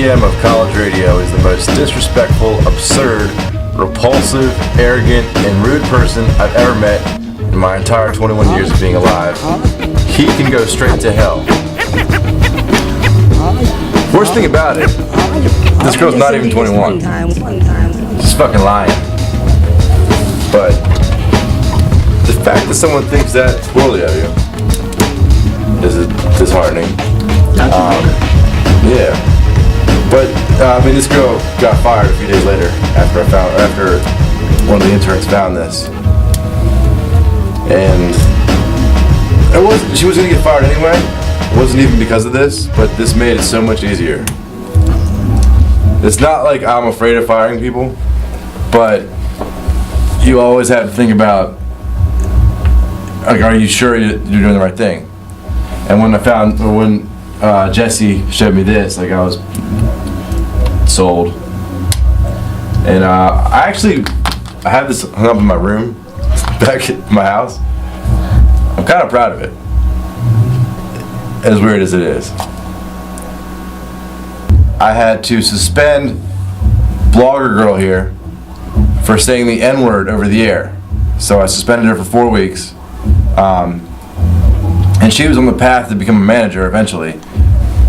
PM of college radio is the most disrespectful, absurd, repulsive, arrogant, and rude person I've ever met in my entire 21 years of being alive. He can go straight to hell. Worst thing about it, this girl's not even 21. She's fucking lying. But the fact that someone thinks that poorly of you is disheartening. Yeah. But this girl got fired a few days later after one of the interns found this, and she was gonna get fired anyway. It wasn't even because of this, but this made it so much easier. It's not like I'm afraid of firing people, but you always have to think about, like, are you sure you're doing the right thing? And when Jesse showed me this, like, I was sold. And I have this hung up in my room back at my house. I'm kind of proud of it, as weird as it is. I had to suspend blogger girl here for saying the N-word over the air. So I suspended her for 4 weeks. And she was on the path to become a manager eventually.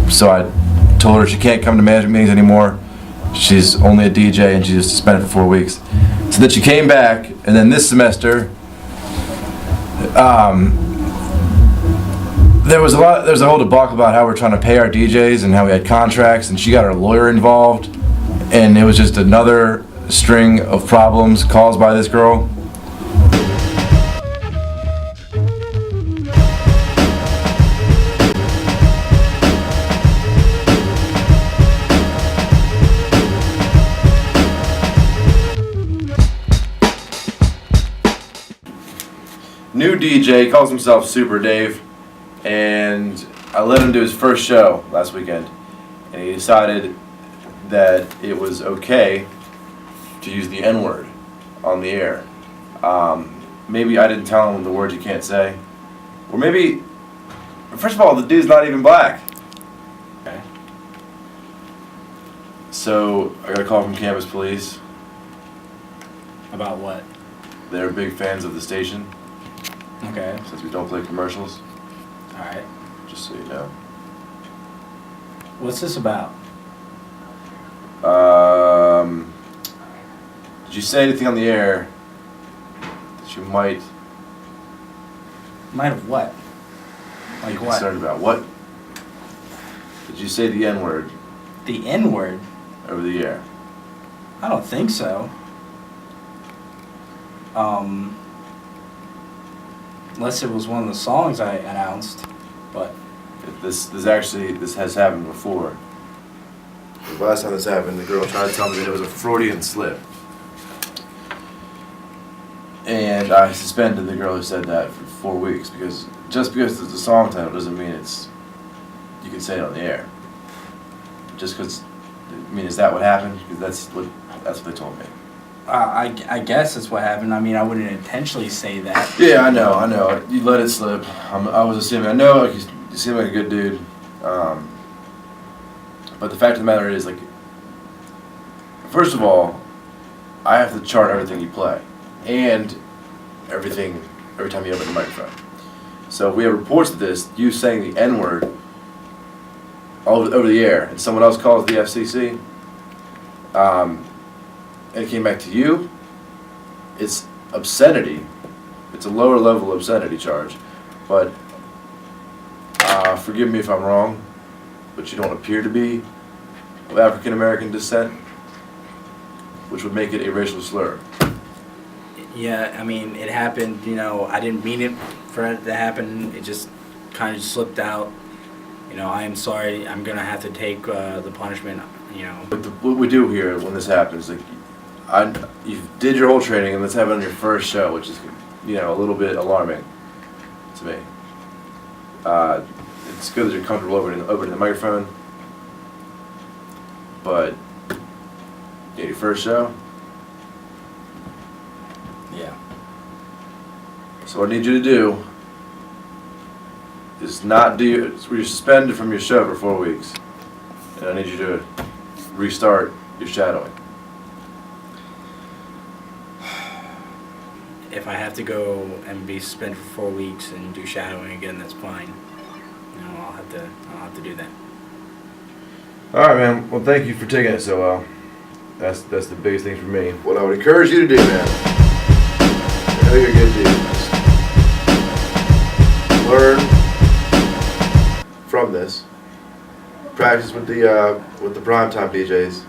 So I told her she can't come to management meetings anymore. She's only a DJ, and she just suspended for 4 weeks. So then she came back, and then this semester, there was a whole debacle about how we're trying to pay our DJs and how we had contracts, and she got her lawyer involved, and it was just another string of problems caused by this girl. New DJ, calls himself Super Dave, and I let him do his first show last weekend, and he decided that it was okay to use the N-word on the air. Maybe I didn't tell him the words you can't say, or maybe, first of all, the dude's not even black. Okay. So I got a call from campus police. About what? They're big fans of the station. Okay. Since we don't play commercials. Alright. Just so you know. What's this about? Did you say anything on the air that you might Might have what? Like be what? concerned about? What? Did you say the N-word The N-word? over the air? I don't think so. Unless it was one of the songs I announced, but This has happened before. The last time this happened, the girl tried to tell me that it was a Freudian slip. And I suspended the girl who said that for 4 weeks, because just because it's a song title doesn't mean you can say it on the air. Just because, is that what happened? Because that's what they told me. I guess that's what happened. I mean, I wouldn't intentionally say that. Yeah, I know. You let it slip. I was assuming. I know, like, you seem like a good dude. But the fact of the matter is, like, first of all, I have to chart everything you play, and every time you open the microphone. So if we have reports of this, you saying the N-word over the air, and someone else calls the FCC, and it came back to you, it's obscenity. It's a lower level obscenity charge. But forgive me if I'm wrong, but you don't appear to be of African American descent, which would make it a racial slur. Yeah, I mean, it happened, I didn't mean it for it to happen. It just kind of slipped out. I am sorry. I'm going to have to take the punishment, But what we do here when this happens, like, you did your whole training, and let's have it on your first show, which is, a little bit alarming to me. It's good that you're comfortable opening the microphone, but your first show? Yeah. So what I need you to do is not do you're suspended from your show for 4 weeks, and I need you to restart your shadowing? If I have to go and be suspended for 4 weeks and do shadowing again, that's fine. I'll have to do that. All right, man. Well, thank you for taking it so well. That's the biggest thing for me. What I would encourage you to do, man. I know you're good to do. Just learn from this. Practice with the primetime DJs,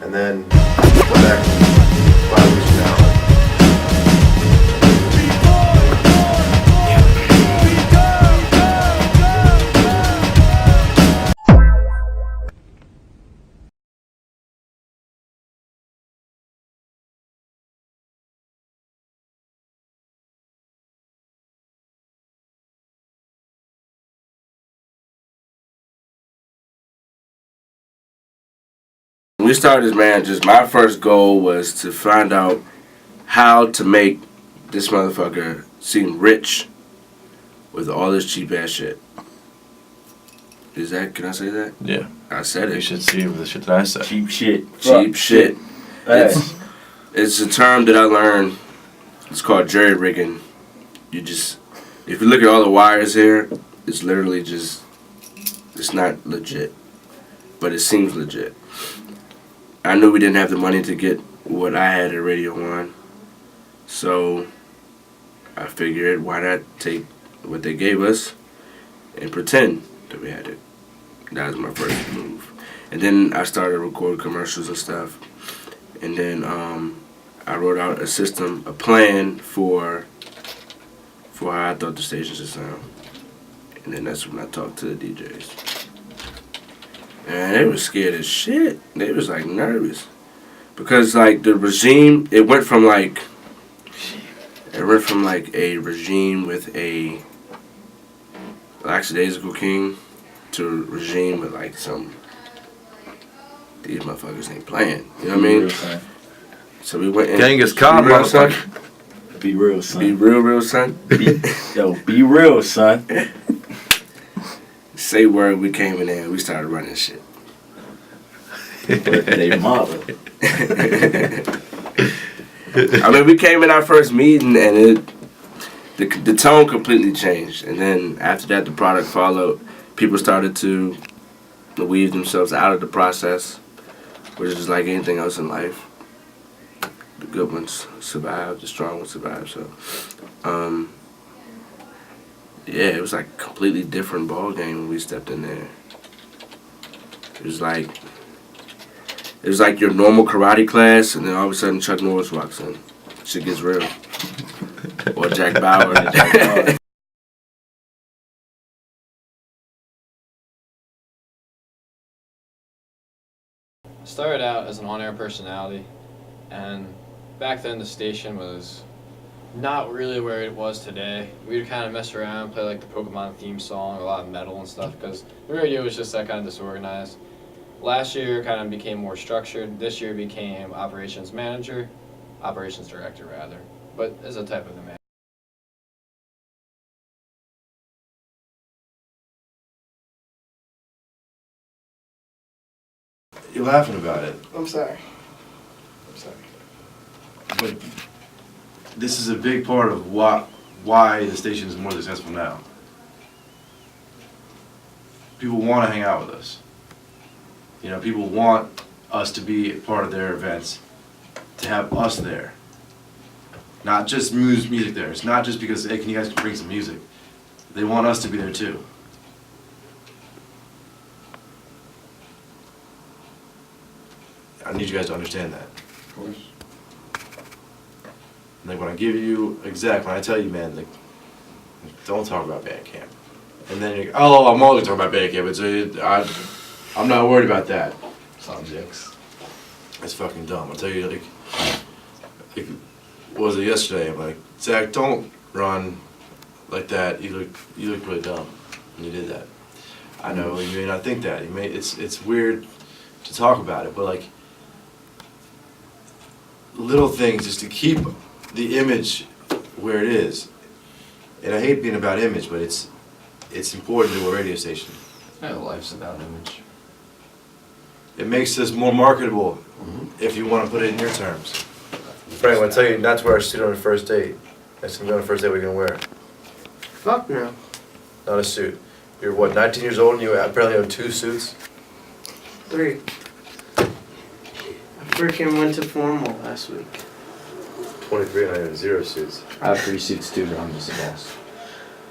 and then come back 5 weeks from now. When we started as managers, my first goal was to find out how to make this motherfucker seem rich with all this cheap ass shit. Can I say that? Yeah. I said it. You should see the shit that I said. Cheap shit. Cheap shit. Hey. It's a term that I learned. It's called jerry rigging. If you look at all the wires here, it's literally just, it's not legit. But it seems legit. I knew we didn't have the money to get what I had at Radio 1. So I figured, why not take what they gave us and pretend that we had it. That was my first move. And then I started recording commercials and stuff. And then I wrote out a plan for how I thought the station should sound. And then that's when I talked to the DJs. And they was scared as shit. They was like nervous. Because like the regime, it went from like a regime with a lackadaisical king to a regime with like these motherfuckers ain't playing. You know what I mean? So we went in. Genghis Khan, motherfucker. Be real, son. Be real, son. Be real, son. Say word, we came in there and we started running shit. They mother. I mean, we came in our first meeting and the tone completely changed. And then after that, the product followed. People started to weave themselves out of the process, which is like anything else in life. The good ones survive, the strong ones survive. So, yeah, it was like a completely different ball game when we stepped in there. It was like your normal karate class, and then all of a sudden Chuck Norris walks in. Shit gets real. Or Jack Bauer. Started out as an on-air personality, and back then the station was not really where it was today. We would kind of mess around, play like the Pokemon theme song, a lot of metal and stuff, because the radio was just that kind of disorganized. Last year kind of became more structured. This year became operations manager, operations director rather, but as a type of the man. You're laughing about it. I'm sorry. But this is a big part of why the station is more successful now. People want to hang out with us. You know, people want us to be part of their events, to have us there. Not just music there. It's not just because, hey, can you guys bring some music? They want us to be there too. I need you guys to understand that. Of course. Like when I give you when I tell you, man, like, don't talk about band camp. And then you're, oh, I'm always talking about band camp. I'm not worried about that. Subjects. It's fucking dumb. I'll tell you, like what was it yesterday? I'm like, Zach, don't run like that. You look really dumb when you did that. I know you may not think that. It's weird to talk about it, but like little things just to keep the image where it is. And I hate being about image, but it's important to a radio station. Yeah, life's about image. It makes us more marketable if you want to put it in your terms. Frank, I tell you not to wear a suit on a first date. Next time you go on a first date, what are you going to wear? Fuck no. Not a suit. You're what, 19 years old and you apparently own 2 suits? 3. I freaking went to formal last week. 23 and I own 0 suits. I have 3 suits too, but I'm just a boss.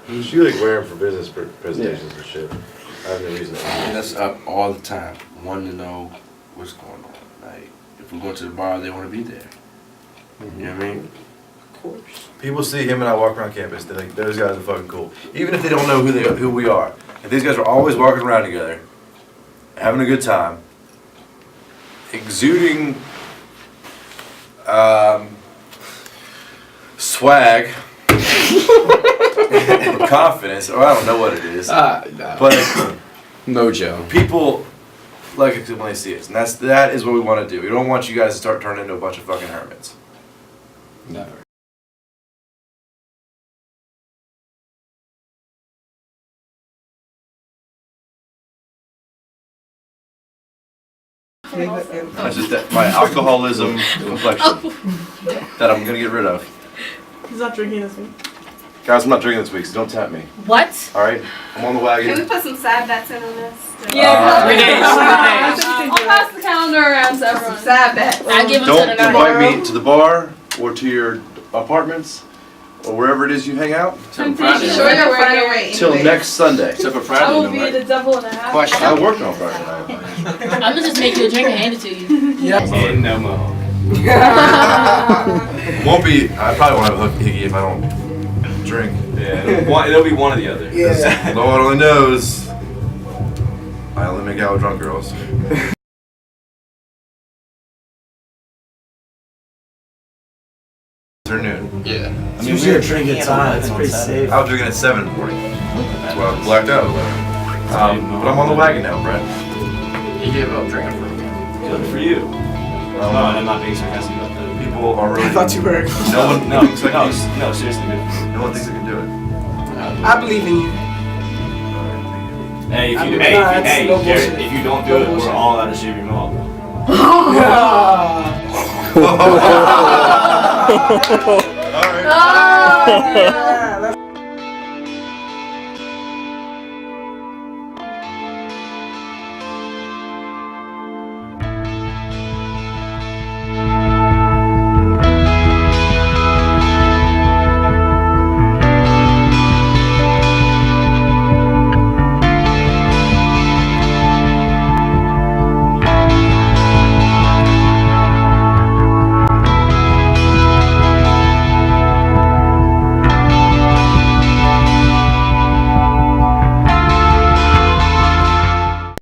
You like wear them for business presentations and shit. I have no reason to. And that's up all the time. Wanting to know what's going on. Like, if we're going to the bar, they want to be there. You know what I mean? Of course. People see him and I walk around campus, they think those guys are fucking cool. Even if they don't know who we are. If these guys are always walking around together, having a good time, exuding swag, or confidence, or I don't know what it is. No. But Mojo. people like it when they see us, and that is what we want to do. We don't want you guys to start turning into a bunch of fucking hermits. Never. That's just that my alcoholism complexion that I'm gonna get rid of. He's not drinking this week. Guys, I'm not drinking this week, so don't tempt me. What? All right, I'm on the Can we wagon. put some side bets in on this? Yeah, I'll pass the calendar around to everyone. Side bets. I give them Don't to the invite me to the bar or to your apartments or wherever it is you hang out Except for Sure, Friday. you'll find a way. till anyway. next Sunday. Except for I Friday, will though, be right? the devil and a half. Question. I worked on Friday night. I'm gonna just make you a drink and hand it to you. And no mo. Won't be. I probably won't have a hickey if I don't drink. Yeah, it'll be one or the other. Yeah. Lord only knows. I only make out with drunk girls. Afternoon. Yeah. I mean, we were drinking at time. It's pretty safe. I was drinking at 7 in the morning. That's why I was blacked out. But I'm on the wagon now, Brett. He gave up drinking for me. Good for you. No, I'm not being sarcastic about that. People are really. I thought you were. No one thinks I can. No, seriously, dude. No one thinks I can do it. I believe in you. Hey, I mean, nah, it's no Garrett, bullshit. if you don't do it, we're all out of shaving malt. All right. Oh,